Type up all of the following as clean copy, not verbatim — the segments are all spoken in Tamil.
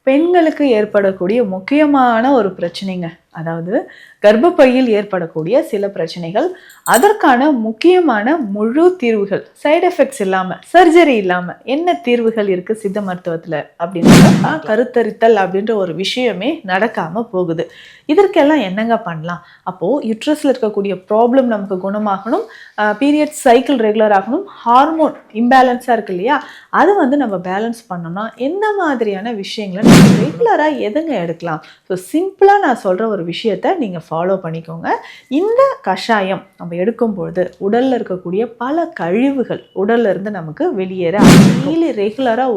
பெண்களுக்கு ஏற்படக்கூடிய முக்கியமான ஒரு பிரச்சனைங்க. அதாவது கர்ப்பப்பையில் ஏற்படக்கூடிய சில பிரச்சனைகள், அதற்கான முக்கியமான முழு தீர்வுகள், சைடு எஃபெக்ட்ஸ் இல்லாம, சர்ஜரி இல்லாம என்ன தீர்வுகள் இருக்கு சித்த மருத்துவத்துல அப்படின்னா, கருத்தரித்தல் அப்படின்ற ஒரு விஷயமே நடக்காம போகுது. இதற்கெல்லாம் என்னங்க பண்ணலாம்? அப்போ யுட்ரஸ்ல இருக்கக்கூடிய ப்ராப்ளம் நமக்கு குணமாகணும், பீரியட் சைக்கிள் ரெகுலர் ஆகணும், ஹார்மோன் இம்பேலன்ஸா இருக்கு இல்லையா, அது நம்ம பேலன்ஸ் பண்ணோம்னா என்ன மாதிரியான விஷயங்களை நம்ம ரெகுலரா எதுங்க எடுக்கலாம்? ஸோ சிம்பிளா நான் சொல்ற ஒரு விஷயத்த நீங்க ஃபாலோ பண்ணிக்கோங்க. இந்த கஷாயம் நம்ம எடுக்கும் பொழுது உடல்ல இருக்கக்கூடிய பல கழிவுகள் உடல்ல இருந்து நமக்கு வெளியேற டெய்லி ரெகுலரா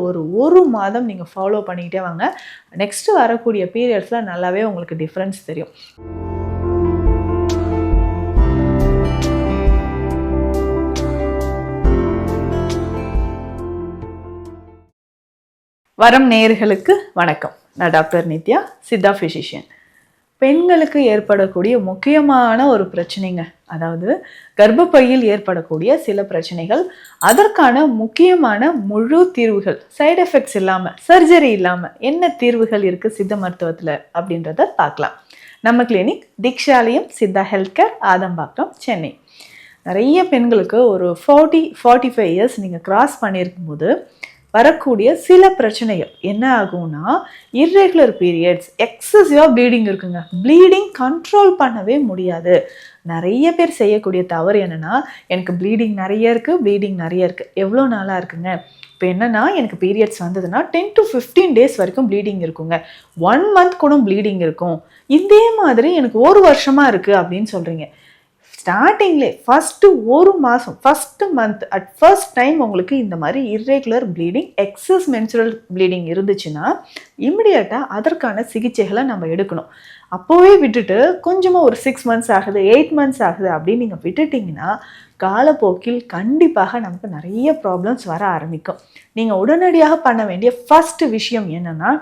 ஒரு மாதம் நீங்க ஃபாலோ பண்ணிக்கிட்டே வாங்க. நெக்ஸ்ட் வரக்கூடிய பீரியட்ஸ்ல நல்லாவே உங்களுக்கு டிஃபரன்ஸ் தெரியும். வரம் நேயர்களுக்கு வணக்கம். நான் டாக்டர் நித்யா, சித்தா ஃபிசிஷியன். பெண்களுக்கு ஏற்படக்கூடிய முக்கியமான ஒரு பிரச்சனைங்க. அதாவது கர்ப்பப்பையில் ஏற்படக்கூடிய சில பிரச்சனைகள், அதற்கான முக்கியமான முழு தீர்வுகள், சைடு எஃபெக்ட்ஸ் இல்லாம, சர்ஜரி இல்லாம என்ன தீர்வுகள் இருக்கு சித்த மருத்துவத்துல அப்படின்றத பார்க்கலாம். நம்ம clinic Deekshalayam Siddha health care, Adambakkam, Chennai. நிறைய பெண்களுக்கு ஒரு 40-45 இயர்ஸ் நீங்கள் கிராஸ் பண்ணியிருக்கும் போது வரக்கூடிய சில பிரச்சனைகள் என்ன ஆகும்னா, இர்ரெகுலர் பீரியட்ஸ், எக்ஸசிவாக ப்ளீடிங் இருக்குங்க. ப்ளீடிங் கண்ட்ரோல் பண்ணவே முடியாது. நிறைய பேர் செய்யக்கூடிய தவறு என்னென்னா, எனக்கு ப்ளீடிங் நிறைய இருக்குது, எவ்வளோ நாளாக இருக்குங்க. இப்போ என்னென்னா, எனக்கு பீரியட்ஸ் வந்ததுன்னா 10 to 15 டேஸ் வரைக்கும் ப்ளீடிங் இருக்குங்க, 1 மந்த் கூட ப்ளீடிங் இருக்கும். இதே மாதிரி எனக்கு 1 வருஷமாக இருக்குது அப்படின்னு சொல்கிறீங்க. ஸ்டார்டிங்லே ஃபஸ்ட்டு 1 மாதம், first month, at first time உங்களுக்கு இந்த மாதிரி irregular bleeding, excess menstrual bleeding இருந்துச்சுன்னா இமிடியேட்டாக அதற்கான சிகிச்சைகளை நம்ம எடுக்கணும். அப்போவே விட்டுட்டு கொஞ்சமாக ஒரு 6 மந்த்ஸ் ஆகுது, 8 மந்த்ஸ் ஆகுது அப்படின்னு நீங்கள் விட்டுட்டிங்கன்னா காலப்போக்கில் கண்டிப்பாக நமக்கு நிறைய ப்ராப்ளம்ஸ் வர ஆரம்பிக்கும். நீங்கள் உடனடியாக பண்ண வேண்டிய ஃபஸ்ட்டு விஷயம் என்னென்னா,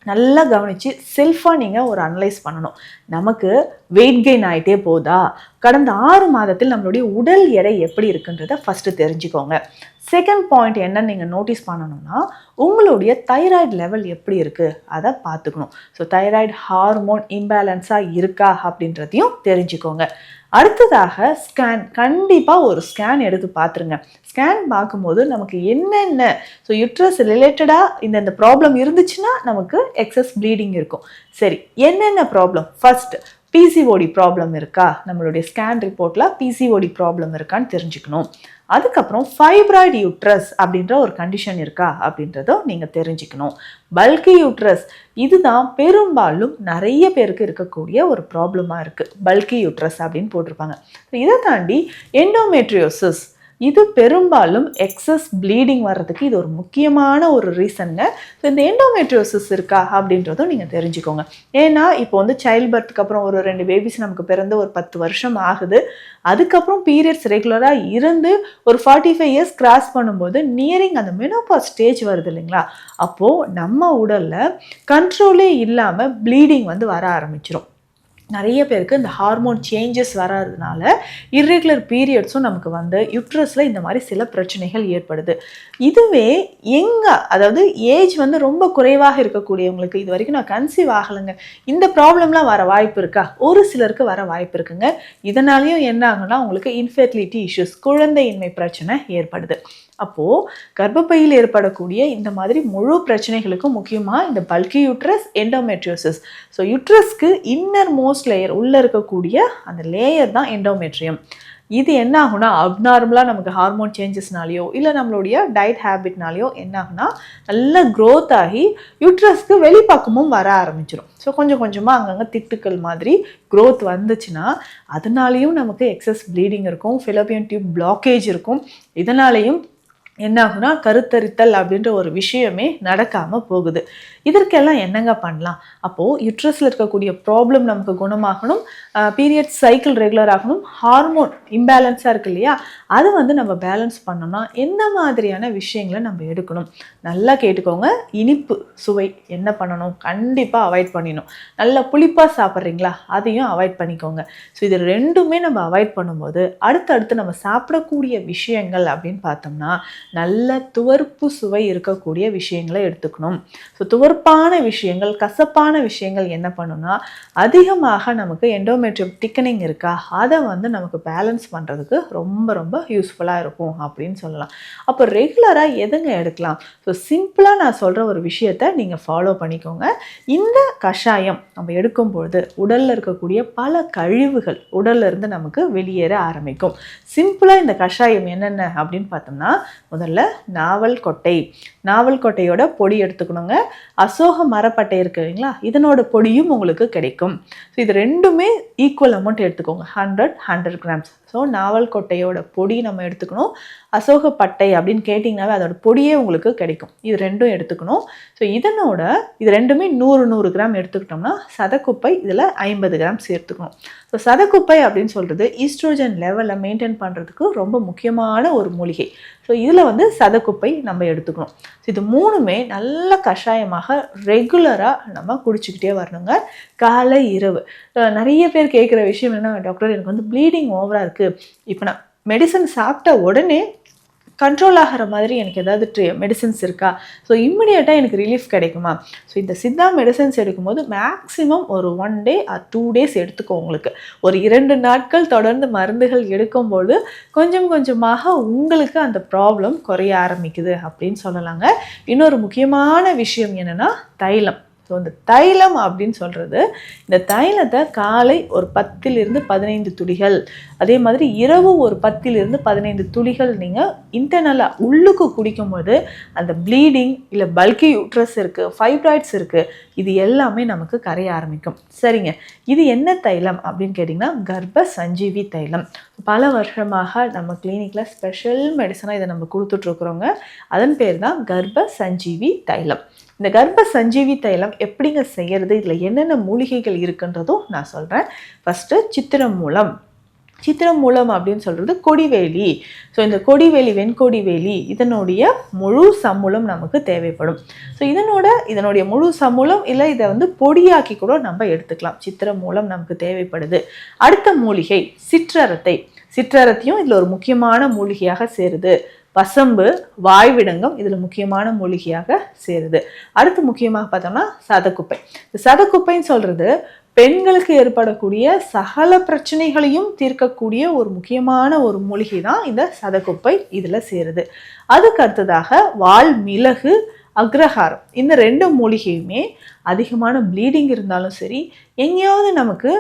நல்லா கவனித்து செல்ஃபாக நீங்கள் ஒரு அனலைஸ் பண்ணணும். நமக்கு வெயிட் கெயின் ஆகிட்டே போதா, கடந்த 6 மாதத்தில் நம்மளுடைய உடல் எடை எப்படி இருக்குன்றதை ஃபஸ்ட்டு தெரிஞ்சுக்கோங்க. செகண்ட் பாயிண்ட் என்னன்னு நீங்கள் நோட்டீஸ் பண்ணணும்னா, உங்களுடைய தைராய்டு லெவல் எப்படி இருக்குது அதை பார்த்துக்கணும். ஸோ தைராய்டு ஹார்மோன் இம்பேலன்ஸாக இருக்கா அப்படின்றதையும் தெரிஞ்சுக்கோங்க. அடுத்ததாக ஸ்கேன், கண்டிப்பாக ஒரு ஸ்கேன் எடுத்து பார்த்துருங்க. ஸ்கேன் பார்க்கும்போது நமக்கு என்னென்ன, ஸோ யுட்ரஸ் ரிலேட்டடாக இந்த ப்ராப்ளம் இருந்துச்சுன்னா நமக்கு எக்ஸஸ் ப்ளீடிங் இருக்கும். சரி, என்னென்ன ப்ராப்ளம்? ஃபர்ஸ்ட் பிசிஓடி ப்ராப்ளம் இருக்கா, நம்மளுடைய ஸ்கேன் ரிப்போர்ட்டில் பிசிஓடி ப்ராப்ளம் இருக்கான்னு தெரிஞ்சுக்கணும். அதுக்கப்புறம் ஃபைப்ராய்டு யூட்ரஸ் அப்படின்ற ஒரு கண்டிஷன் இருக்கா அப்படின்றத நீங்கள் தெரிஞ்சுக்கணும். பல்கி யூட்ரஸ், இதுதான் பெரும்பாலும் நிறைய பேருக்கு இருக்கக்கூடிய ஒரு ப்ராப்ளமாக இருக்குது. பல்கி யூட்ரஸ் அப்படின்னு போட்டிருப்பாங்க. இதை தாண்டி எண்டோமெட்ரியோசிஸ், இது பெரும்பாலும் எக்ஸஸ் ப்ளீடிங் வர்றதுக்கு இது ஒரு முக்கியமான ஒரு ரீசனுங்க. ஸோ இந்த எண்டோமெட்ரியோசிஸ் இருக்கா அப்படின்றதும் நீங்கள் தெரிஞ்சுக்கோங்க. ஏன்னா இப்போ சைல்ட் பர்த்துக்கு அப்புறம் ஒரு 2 பேபிஸ் நமக்கு பிறந்து ஒரு 10 வருஷம் ஆகுது. அதுக்கப்புறம் பீரியட்ஸ் ரெகுலராக இருந்து ஒரு 45 இயர்ஸ் கிராஸ் பண்ணும்போது நியரிங் அந்த மெனோபாஸ் ஸ்டேஜ் வருது இல்லைங்களா, அப்போது நம்ம உடலில் கண்ட்ரோலே இல்லாமல் ப்ளீடிங் வர ஆரம்பிச்சிடும். நிறைய பேருக்கு இந்த ஹார்மோன் சேஞ்சஸ் வராததுனால இர்ரெகுலர் பீரியட்ஸும் நமக்கு யுட்ரஸில் இந்த மாதிரி சில பிரச்சனைகள் ஏற்படுது. இதுவே அதாவது ஏஜ் ரொம்ப குறைவாக இருக்கக்கூடியவங்களுக்கு, இது வரைக்கும் நான் கன்சீவ் ஆகலைங்க, இந்த ப்ராப்ளம்லாம் வர வாய்ப்பு இருக்கா? ஒரு சிலருக்கு வர வாய்ப்பு இருக்குங்க. இதனாலேயும் என்ன ஆகுன்னா, உங்களுக்கு இன்ஃபெர்டிலிட்டி இஷ்யூஸ், குழந்தையின்மை பிரச்சனை ஏற்படுது. அப்போது கர்ப்பப்பையில் ஏற்படக்கூடிய இந்த மாதிரி முழு பிரச்சனைகளுக்கும் முக்கியமாக இந்த பல்கி யூட்ரஸ், எண்டோமெட்ரியோசிஸ். ஸோ யுட்ரஸ்க்கு இன்னர் மோஸ்ட் லேயர், உள்ளே இருக்கக்கூடிய அந்த லேயர் தான் எண்டோமெட்ரியம். இது என்ன ஆகுனா, அப்நார்மலாக நமக்கு ஹார்மோன் சேஞ்சஸ்னாலேயோ இல்லை நம்மளுடைய டயட் ஹேபிட்னாலேயோ என்ன ஆகுனா, நல்லா க்ரோத் ஆகி யூட்ரஸ்க்கு வெளிப்பக்கமும் வர ஆரம்பிச்சிடும். ஸோ கொஞ்சம் கொஞ்சமாக அங்கங்கே திட்டுக்கள் மாதிரி க்ரோத் வந்துச்சுன்னா அதனாலேயும் நமக்கு எக்ஸஸ் ப்ளீடிங் இருக்கும், ஃபெலோபியன் டியூப் பிளாக்கேஜ் இருக்கும். இதனாலேயும் என்ன ஆகுனா, கருத்தரித்தல் அப்படின்ற ஒரு விஷயமே நடக்காமல் போகுது. இதற்கெல்லாம் என்னங்க பண்ணலாம்? அப்போது யுட்ரஸில் இருக்கக்கூடிய ப்ராப்ளம் நமக்கு குணமாகணும், பீரியட் சைக்கிள் ரெகுலர் ஆகணும், ஹார்மோன் இம்பேலன்ஸாக இருக்கு இல்லையா, அது நம்ம பேலன்ஸ் பண்ணோம்னா என்ன மாதிரியான விஷயங்களை நம்ம எடுக்கணும்? நல்லா கேட்டுக்கோங்க. இனிப்பு சுவை என்ன பண்ணணும்? கண்டிப்பாக அவாய்ட் பண்ணிடணும். நல்லா புளிப்பாக சாப்பிட்றீங்களா, அதையும் அவாய்ட் பண்ணிக்கோங்க. ஸோ இது ரெண்டுமே நம்ம அவாய்ட் பண்ணும்போது அடுத்தடுத்து நம்ம சாப்பிடக்கூடிய விஷயங்கள் அப்படின்னு பார்த்தோம்னா நல்ல துவர்ப்பு சுவை இருக்கக்கூடிய விஷயங்களை எடுத்துக்கணும். ஸோ துவர்ப்பான விஷயங்கள், கசப்பான விஷயங்கள் என்ன பண்ணுன்னா அதிகமாக நமக்கு எண்டோமெட்ரியம் திக்கனிங் இருக்கா அதை வந்து நமக்கு பேலன்ஸ் பண்ணுறதுக்கு ரொம்ப ரொம்ப யூஸ்ஃபுல்லாக இருக்கும் அப்படின்னு சொல்லலாம். அப்போ ரெகுலராக எதுங்க எடுக்கலாம்? ஸோ சிம்பிளாக நான் சொல்கிற ஒரு விஷயத்தை நீங்கள் ஃபாலோ பண்ணிக்கோங்க. இந்த கஷாயம் நம்ம எடுக்கும்பொழுது உடலில் இருக்கக்கூடிய பல கழிவுகள் உடல்ல இருந்து நமக்கு வெளியேற ஆரம்பிக்கும். சிம்பிளாக இந்த கஷாயம் என்னென்ன அப்படின்னு பார்த்தோம்னா, முதல்ல நாவல் கொட்டையோட பொடி எடுத்துக்கணுங்க. அசோக மரப்பட்டை இருக்கு இல்லைங்களா, இதனோட பொடியும் உங்களுக்கு கிடைக்கும். ஸோ இது ரெண்டுமே ஈக்குவல் அமௌண்ட் எடுத்துக்கோங்க, 100 கிராம்ஸ். ஸோ நாவல் கொட்டையோட பொடி நம்ம எடுத்துக்கணும். அசோக பட்டை அப்படின்னு கேட்டிங்கனாவே அதோட பொடியே உங்களுக்கு கிடைக்கும். இது ரெண்டும் எடுத்துக்கணும். ஸோ இது ரெண்டுமே 100 கிராம் எடுத்துக்கிட்டோம்னா சதக்குப்பை இதில் 50 கிராம் சேர்த்துக்கணும். ஸோ சதக்குப்பை அப்படின்னு சொல்கிறது ஈஸ்ட்ரோஜன் லெவலை மெயின்டைன் பண்ணுறதுக்கு ரொம்ப முக்கியமான ஒரு மூலிகை. ஸோ இதில் வந்து சதக்குப்பை நம்ம எடுத்துக்கணும். ஸோ இது மூணுமே நல்ல கஷாயமாக ரெகுலராக நம்ம குடிச்சிக்கிட்டே வரணுங்க, காலை இரவு. நிறைய பேர் கேட்குற விஷயம் என்ன, டாக்டர் எனக்கு வந்து ப்ளீடிங் ஓவராக இருக்குது, இப்போ நான் மெடிசன் சாப்பிட்ட உடனே கண்ட்ரோல் ஆகிற மாதிரி எனக்கு ஏதாவது மெடிசன்ஸ் இருக்கா, ஸோ இம்மிடியேட்டாக எனக்கு ரிலீஃப் கிடைக்குமா? ஸோ இந்த சித்தா மெடிசன்ஸ் எடுக்கும்போது மேக்ஸிமம் ஒரு 1 டே ஆர் 2 டேஸ் எடுத்துக்கோ. உங்களுக்கு ஒரு 2 நாட்கள் தொடர்ந்து மருந்துகள் எடுக்கும்போது கொஞ்சம் கொஞ்சமாக உங்களுக்கு அந்த ப்ராப்ளம் குறைய ஆரம்பிக்குது அப்படின்னு சொல்லலாங்க. இன்னொரு முக்கியமான விஷயம் என்னென்னா தைலம். ஸோ இந்த தைலம் அப்படின்னு சொல்கிறது, இந்த தைலத்தை காலை ஒரு 10 to 15 துளிகள், அதே மாதிரி இரவு ஒரு 10 to 15 துளிகள் நீங்கள் இன்டர்னலாக உள்ளுக்கு குடிக்கும்போது அந்த ப்ளீடிங் இல்லை பல்கி யூட்ரஸ் இருக்குது, ஃபைப்ராய்ட்ஸ் இருக்குது, இது எல்லாமே நமக்கு கரைய ஆரம்பிக்கும். சரிங்க, இது என்ன தைலம் அப்படின்னு கேட்டிங்கன்னா கர்ப்ப சஞ்சீவி தைலம். பல வருஷமாக நம்ம கிளினிக்கில் ஸ்பெஷல் மெடிசனாக இதை நம்ம கொடுத்துட்ருக்குறோங்க. அதன் பேர் தான் கர்ப்ப சஞ்சீவி தைலம். இந்த கர்ப்ப சஞ்சீவி தைலம் எப்படிங்க செய்கிறது, இதில் என்னென்ன மூலிகைகள் இருக்குன்றதும் நான் சொல்கிறேன். ஃபஸ்ட்டு சித்திரம் மூலம் அப்படின்னு சொல்கிறது கொடிவேலி. ஸோ இந்த கொடிவேலி, வெண்கொடிவேலி, இதனுடைய முழு சம்மூலம் நமக்கு தேவைப்படும். ஸோ இதனுடைய முழு சம்மூலம் இல்லை இதை வந்து பொடியாக்கி கூட நம்ம எடுத்துக்கலாம். சித்திரம் மூலம் நமக்கு தேவைப்படுது. அடுத்த மூலிகை சிற்றரத்தையும் இதில் ஒரு முக்கியமான மூலிகையாக சேருது. வசம்பு, வாய்விடங்கம் இதில் முக்கியமான மூலிகையாக சேருது. அடுத்து முக்கியமாக பார்த்தோம்னா சதக்குப்பை. இந்த சதக்குப்பைன்னு சொல்கிறது பெண்களுக்கு ஏற்படக்கூடிய சகல பிரச்சனைகளையும் தீர்க்கக்கூடிய ஒரு முக்கியமான ஒரு மூலிகை தான் இந்த சதக்குப்பை இதில் சேருது. அதுக்கு அடுத்ததாக வால்மிளகு, அக்ரஹாரம், இந்த 2 மூலிகையுமே அதிகமான ப்ளீடிங் இருந்தாலும் சரி, எங்கேயாவது நமக்கு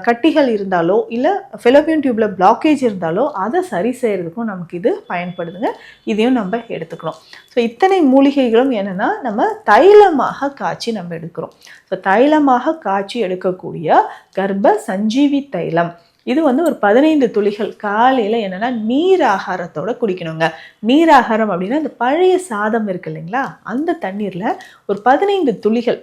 கட்டிகள் இருந்தாலோ இல்லை ஃபெலோபியன் டியூப்பில் பிளாக்கேஜ் இருந்தாலோ அதை சரி செய்கிறதுக்கும் நமக்கு இது பயன்படுதுங்க. இதையும் நம்ம எடுத்துக்கிறோம். ஸோ இத்தனை மூலிகைகளும் என்னென்னா நம்ம தைலமாக காய்ச்சி நம்ம எடுக்கிறோம். ஸோ தைலமாக காய்ச்சி எடுக்கக்கூடிய கர்ப்ப சஞ்சீவி தைலம் இது வந்து ஒரு 15 துளிகள் காலையில் என்னென்னா நீர் ஆகாரத்தோட குடிக்கணுங்க. நீர் ஆகாரம் அப்படின்னா இந்த பழைய சாதம் இருக்கு இல்லைங்களா, அந்த தண்ணீரில் ஒரு 15 துளிகள்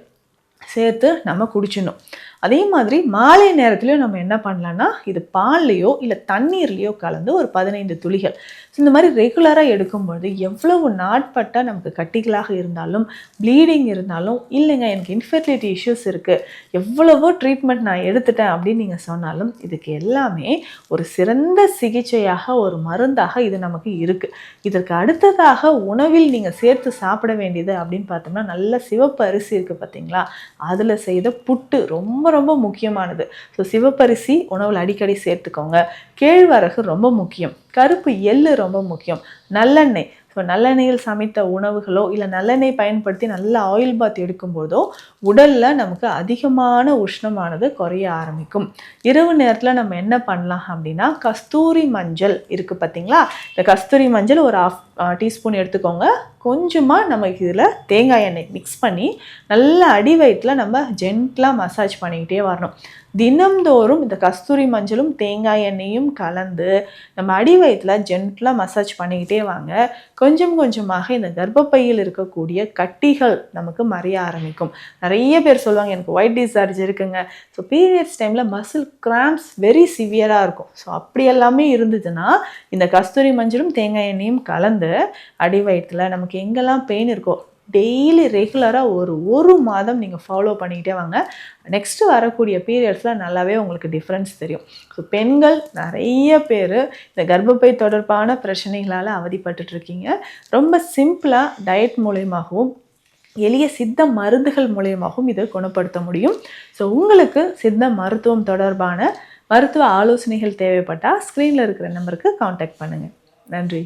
சேர்த்து நம்ம குடிச்சிடணும். அதே மாதிரி மாலை நேரத்துலையும் நம்ம என்ன பண்ணலான்னா இது பால்லையோ இல்லை தண்ணீர்லையோ கலந்து ஒரு 15 துளிகள். ஸோ இந்த மாதிரி ரெகுலராக எடுக்கும்பொழுது எவ்வளவு நாட்பட்ட நமக்கு கட்டிகளாக இருந்தாலும் ப்ளீடிங் இருந்தாலும், இல்லைங்க எனக்கு இன்ஃபெர்டிலிட்டி இஷ்யூஸ் இருக்குது, எவ்வளவோ ட்ரீட்மெண்ட் நான் எடுத்துட்டேன் அப்படின்னு நீங்கள் சொன்னாலும் இதுக்கு எல்லாமே ஒரு சிறந்த சிகிச்சையாக ஒரு மருந்தாக இது நமக்கு இருக்குது. இதற்கு அடுத்ததாக உணவில் நீங்கள் சேர்த்து சாப்பிட வேண்டியது அப்படின்னு பார்த்தோம்னா நல்ல சிவப்பு அரிசி இருக்குது பார்த்தீங்களா, அதில் செய்த புட்டு ரொம்ப ரொம்ப முக்கியமானது. ஸோ சிவப்பரிசி உணவில் அடிக்கடி சேர்த்துக்கோங்க. கேழ்வரகு ரொம்ப முக்கியம். கருப்பு எள்ளு ரொம்ப முக்கியம். நல்லெண்ணெய், ஸோ நல்லெண்ணெயில் சமைத்த உணவுகளோ இல்லை நல்லெண்ணெய் பயன்படுத்தி நல்ல ஆயில் பாத் எடுக்கும்போதோ உடலில் நமக்கு அதிகமான உஷ்ணமானது குறைய ஆரம்பிக்கும். இரவு நேரத்தில் நம்ம என்ன பண்ணலாம் அப்படின்னா கஸ்தூரி மஞ்சள் இருக்குது பார்த்தீங்களா, இந்த கஸ்தூரி மஞ்சள் ஒரு 1/2 டீஸ்பூன் எடுத்துக்கோங்க. கொஞ்சமாக நமக்கு இதில் தேங்காய் எண்ணெய் மிக்ஸ் பண்ணி நல்ல அடி வயிற்றில் நம்ம ஜென்டலாக மசாஜ் பண்ணிக்கிட்டே வரணும். தினம்தோறும் இந்த கஸ்தூரி மஞ்சளும் தேங்காய் எண்ணெயும் கலந்து நம்ம அடி வயிற்றில் ஜென்டலாக மசாஜ் பண்ணிக்கிட்டே வாங்க. கொஞ்சம் கொஞ்சமாக இந்த கர்ப்பப்பையில் இருக்கக்கூடிய கட்டிகள் நமக்கு மறைய ஆரம்பிக்கும். நிறைய பேர் சொல்லுவாங்க எனக்கு ஒயிட் டிஸ்சார்ஜ் இருக்குங்க, ஸோ பீரியட்ஸ் டைமில் மசில் கிராம்ப்ஸ் வெரி சிவியராக இருக்கும். ஸோ அப்படி எல்லாமே இருந்துச்சுன்னா இந்த கஸ்தூரி மஞ்சளும் தேங்காய் எண்ணெயும் கலந்து அடி வயிற்றில் நமக்கு எங்கெல்லாம் பெயின் இருக்கோ, டெய்லி ரெகுலராக ஒரு மாதம் நீங்கள் ஃபாலோ பண்ணிக்கிட்டே வாங்க. நெக்ஸ்ட்டு வரக்கூடிய பீரியட்ஸில் நல்லாவே உங்களுக்கு டிஃப்ரென்ஸ் தெரியும். ஸோ பெண்கள் நிறைய பேர் இந்த கர்ப்பப்பை தொடர்பான பிரச்சனைகளால் அவதிப்பட்டுட்ருக்கீங்க. ரொம்ப சிம்பிளாக டயட் மூலயமாகவும் எளிய சித்த மருந்துகள் மூலயமாகவும் இதை குணப்படுத்த முடியும். ஸோ உங்களுக்கு சித்த மருத்துவம் தொடர்பான மருத்துவ ஆலோசனைகள் தேவைப்பட்டால் ஸ்க்ரீனில் இருக்கிற நம்பருக்கு காண்டாக்ட் பண்ணுங்கள். நன்றி.